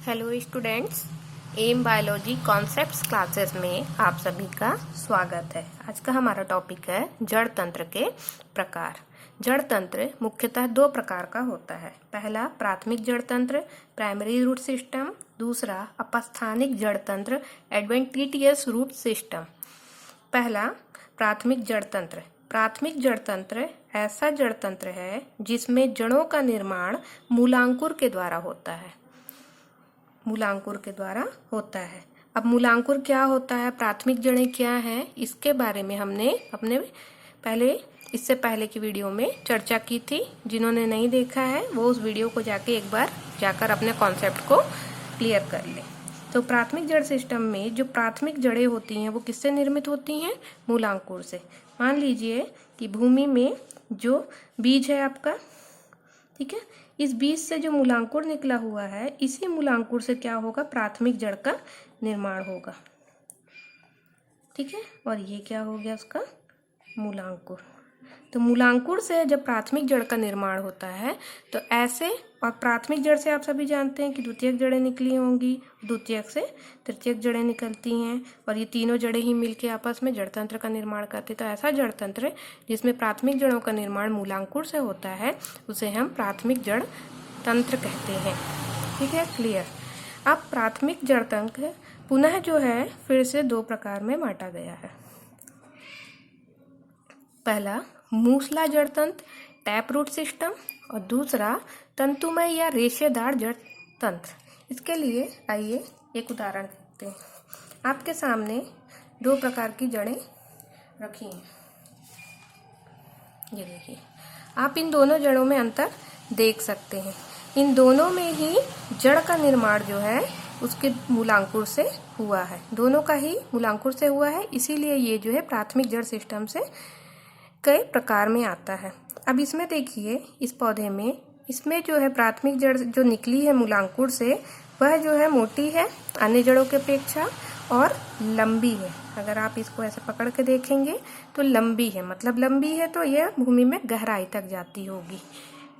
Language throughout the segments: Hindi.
Hello students, M biology concepts classes में आप सभी का स्वागत है। आज का हमारा टॉपिक है जड़ तंत्र के प्रकार। जड़ तंत्र मुख्यतः दो प्रकार का होता है। पहला प्राथमिक जड़ तंत्र प्राइमरी रूट सिस्टम, दूसरा अपस्थानिक जड़ तंत्र एडवेंटिशियस रूट सिस्टम। पहला प्राथमिक जड़ तंत्र। प्राथमिक जड़ तंत्र ऐसा जड़ तंत्र है जिसमें जड़ों का निर्माण मूलांकुर के द्वारा होता है। मूलांकुर के द्वारा होता है। अब मूलांकुर क्या होता है, प्राथमिक जड़ें क्या हैं, इसके बारे में हमने अपने इससे पहले की वीडियो में चर्चा की थी। जिन्होंने नहीं देखा है वो उस वीडियो को जाकर अपने कॉन्सेप्ट को क्लियर कर ले। तो प्राथमिक जड़ सिस्टम में जो प्राथमिक जड़ें होती हैं वो किससे निर्मित होती हैं? मूलांकुर से। मान लीजिए कि भूमि में जो बीज है आपका, ठीक है, इस बीज से जो मूलांकुर निकला हुआ है, इसी मूलांकुर से क्या होगा, प्राथमिक जड़ का निर्माण होगा। ठीक है, और ये क्या हो गया उसका मूलांकुर। तो मूलांकुर से जब प्राथमिक जड़ का निर्माण होता है तो ऐसे, और प्राथमिक जड़ से आप सभी जानते हैं कि द्वितीयक जड़ें निकली होंगी, द्वितीयक से तृतीयक जड़ें निकलती हैं, और ये तीनों जड़ें ही मिलकर आपस में जड़ तंत्र का निर्माण करती। तो ऐसा जड़ तंत्र जिसमें प्राथमिक जड़ों का निर्माण मूलांकुर से होता है उसे हम प्राथमिक जड़ तंत्र कहते हैं। ठीक है, क्लियर। अब प्राथमिक जड़ तंत्र पुनः जो है फिर से दो प्रकार में बांटा गया है। पहला मूसला जड़ तंत्र टैप रूट सिस्टम, और दूसरा तंतुमय या रेशेदार जड़ तंत्र। इसके लिए आइए एक उदाहरण देखते हैं। आपके सामने दो प्रकार की जड़ें रखी हैं। ये देखिए, आप इन दोनों जड़ों में अंतर देख सकते हैं। इन दोनों में ही जड़ का निर्माण जो है उसके मूलांकुर से हुआ है। दोनों का ही मूलांकुर से हुआ है, इसीलिए ये जो है प्राथमिक जड़ सिस्टम से कई प्रकार में आता है। अब इसमें देखिए, इस पौधे में इसमें जो है प्राथमिक जड़ जो निकली है मूलांकुर से वह जो है मोटी है अन्य जड़ों की अपेक्षा और लंबी है। अगर आप इसको ऐसे पकड़ के देखेंगे तो लंबी है, मतलब लंबी है तो यह भूमि में गहराई तक जाती होगी।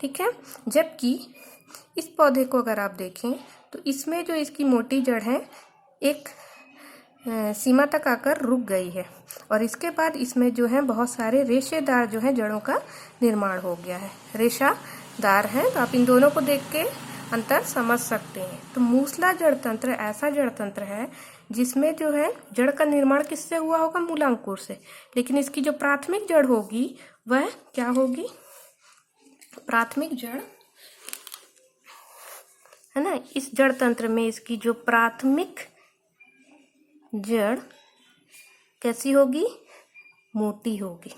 ठीक है, जबकि इस पौधे को अगर आप देखें तो इसमें जो इसकी मोटी जड़ है एक सीमा तक आकर रुक गई है, और इसके बाद इसमें जो है बहुत सारे रेशेदार जो है जड़ों का निर्माण हो गया है, रेशादार है। तो आप इन दोनों को देख के अंतर समझ सकते हैं। तो मूसला जड़ तंत्र ऐसा जड़ तंत्र है जिसमें जो है जड़ का निर्माण किससे हुआ होगा, मूलांकुर से, लेकिन इसकी जो प्राथमिक जड़ होगी वह क्या होगी, प्राथमिक जड़ है ना। इस जड़ तंत्र में इसकी जो प्राथमिक जड़ कैसी होगी, मोटी होगी।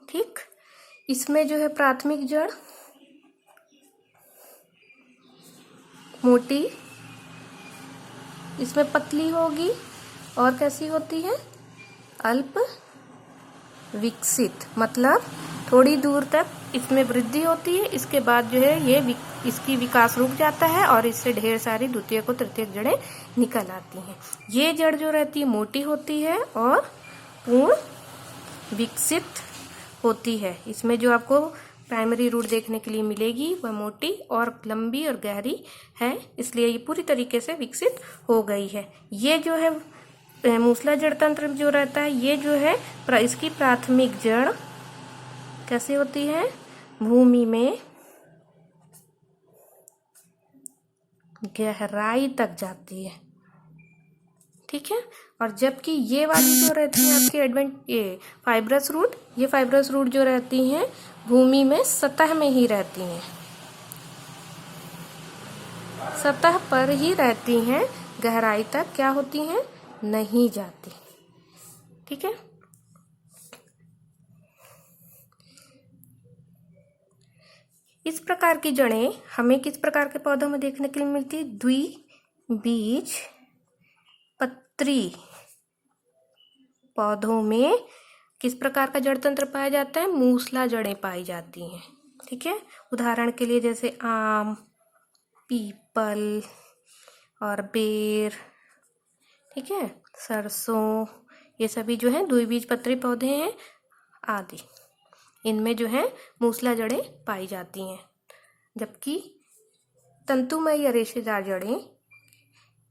ठीक, इसमें जो है प्राथमिक जड़ मोटी, इसमें पतली होगी, और कैसी होती है, अल्प विकसित, मतलब थोड़ी दूर तक इसमें वृद्धि होती है, इसके बाद जो है इसकी विकास रुक जाता है और इससे ढेर सारी द्वितीयक और तृतीयक जड़ें निकल आती हैं। ये जड़ जो रहती है मोटी होती है और पूर्ण विकसित होती है। इसमें जो आपको प्राइमरी रूट देखने के लिए मिलेगी वह मोटी और लंबी और गहरी है, इसलिए ये पूरी तरीके से विकसित हो गई है। ये जो है मूसला जड़ तंत्र जो रहता है, ये जो है इसकी प्राथमिक जड़ कैसी होती है, भूमि में गहराई तक जाती है। ठीक है, और जबकि ये वाली जो रहती है आपकी ये फाइब्रस रूट, ये फाइब्रस रूट जो रहती हैं भूमि में सतह में ही रहती हैं, सतह पर ही रहती हैं, गहराई तक क्या होती हैं, नहीं जाती। ठीक है, इस प्रकार की जड़ें हमें किस प्रकार के पौधों में देखने के लिए मिलती है, द्विबीज पत्री पौधों में किस प्रकार का जड़ तंत्र पाया जाता है, मूसला जड़ें पाई जाती हैं। ठीक है, उदाहरण के लिए जैसे आम, पीपल और बेर, ठीक है, सरसों, ये सभी जो है द्विबीजपत्री पौधे हैं आदि। इनमें जो है मूसला जड़ें पाई जाती हैं, जबकि तंतुमय या रेशेदार जड़ें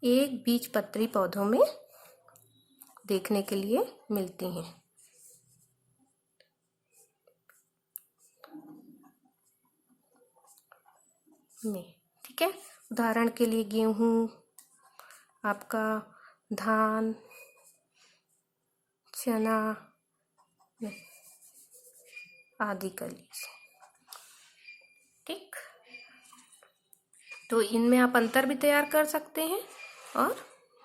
एक बीजपत्री पौधों में देखने के लिए मिलती हैं। ठीक है, उदाहरण के लिए गेहूं, आपका धान, चना आदि का लीजिए। ठीक, तो इनमें आप अंतर भी तैयार कर सकते हैं और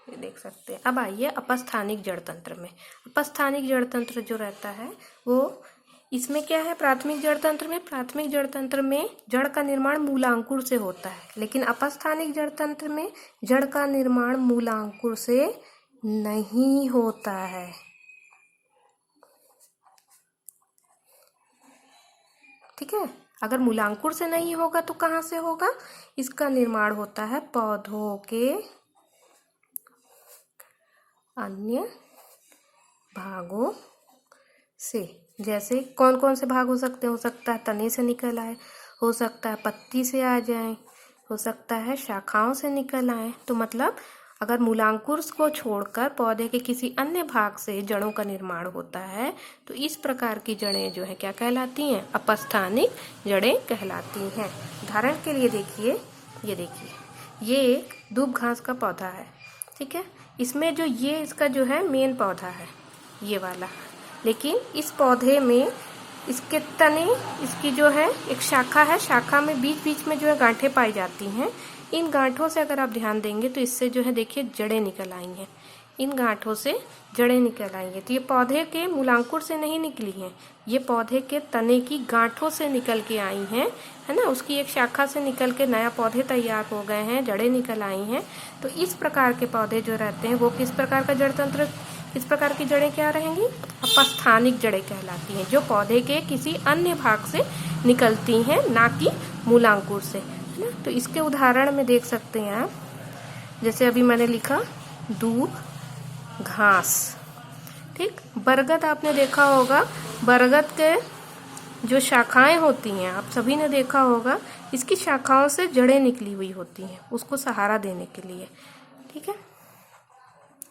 ये देख सकते हैं। अब आइए अपस्थानिक जड़ तंत्र में। अपस्थानिक जड़ तंत्र जो रहता है वो, इसमें क्या है, प्राथमिक जड़ तंत्र में जड़ का निर्माण मूलांकुर से होता है, लेकिन अपस्थानिक जड़ तंत्र में जड़ का निर्माण मूलांकुर से नहीं होता है। ठीक है, अगर मूलांकुर से नहीं होगा तो कहाँ से होगा? इसका निर्माण होता है पौधों के अन्य भागों से। जैसे कौन कौन से भाग हो सकते हैं? हो सकता है तने से निकल आए, हो सकता है पत्ती से आ जाए, हो सकता है शाखाओं से निकल आए। तो मतलब अगर मूलांकुर को छोड़कर पौधे के किसी अन्य भाग से जड़ों का निर्माण होता है तो इस प्रकार की जड़ें जो है क्या कहलाती हैं? अपस्थानिक जड़ें कहलाती हैं। उदाहरण के लिए देखिए, ये एक दूब घास का पौधा है। ठीक है, इसमें जो ये इसका जो है मेन पौधा है ये वाला, लेकिन इस पौधे में इसके तने, इसकी जो है एक शाखा है, शाखा में बीच बीच में जो है गांठें पाई जाती हैं। इन गांठों से अगर आप ध्यान देंगे तो इससे जो है देखिए जड़ें निकल आई हैं। इन गांठों से जड़ें निकल आई हैं। तो ये पौधे के मूलांकुर से नहीं निकली हैं, ये पौधे के तने की गांठों से निकल के आई हैं, है ना। उसकी एक शाखा से निकल के नया पौधे तैयार हो गए हैं, जड़ें निकल आई हैं। तो इस प्रकार के पौधे जो रहते हैं वो किस प्रकार का जड़ तंत्र, इस प्रकार की जड़ें क्या रहेंगी? अपस्थानिक जड़ें कहलाती हैं, जो पौधे के किसी अन्य भाग से निकलती हैं, ना कि मूलांकुर से, है ना। तो इसके उदाहरण में देख सकते हैं आप, जैसे अभी मैंने लिखा दूब घास। ठीक, बरगद आपने देखा होगा, बरगद के जो शाखाएं होती हैं आप सभी ने देखा होगा, इसकी शाखाओं से जड़ें निकली हुई होती हैं उसको सहारा देने के लिए। ठीक है,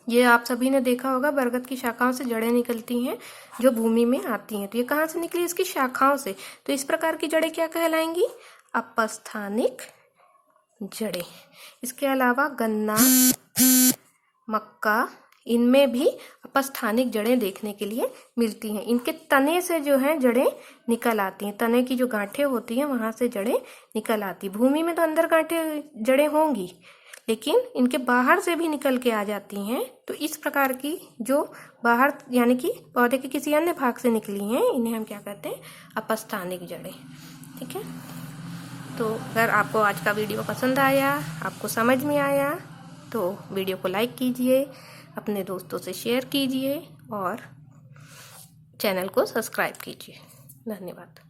ये आप सभी ने देखा होगा, बरगद की शाखाओं से जड़ें निकलती हैं जो भूमि में आती हैं। तो ये कहाँ से निकली? इसकी शाखाओं से। तो इस प्रकार की जड़ें क्या कहलाएंगी? अपस्थानिक जड़ें। इसके अलावा गन्ना, मक्का, इनमें भी अपस्थानिक जड़ें देखने के लिए मिलती हैं। इनके तने से जो है जड़ें निकल आती हैं, तने की जो गांठें होती हैं वहां से जड़ें निकल आती। भूमि में तो अंदर गांठें जड़ें होंगी, लेकिन इनके बाहर से भी निकल के आ जाती हैं। तो इस प्रकार की जो बाहर यानी कि पौधे के किसी अन्य भाग से निकली हैं, इन्हें हम क्या कहते हैं? अपस्थानिक जड़ें। ठीक है, तो अगर आपको आज का वीडियो पसंद आया, आपको समझ में आया, तो वीडियो को लाइक कीजिए, अपने दोस्तों से शेयर कीजिए और चैनल को सब्सक्राइब कीजिए। धन्यवाद।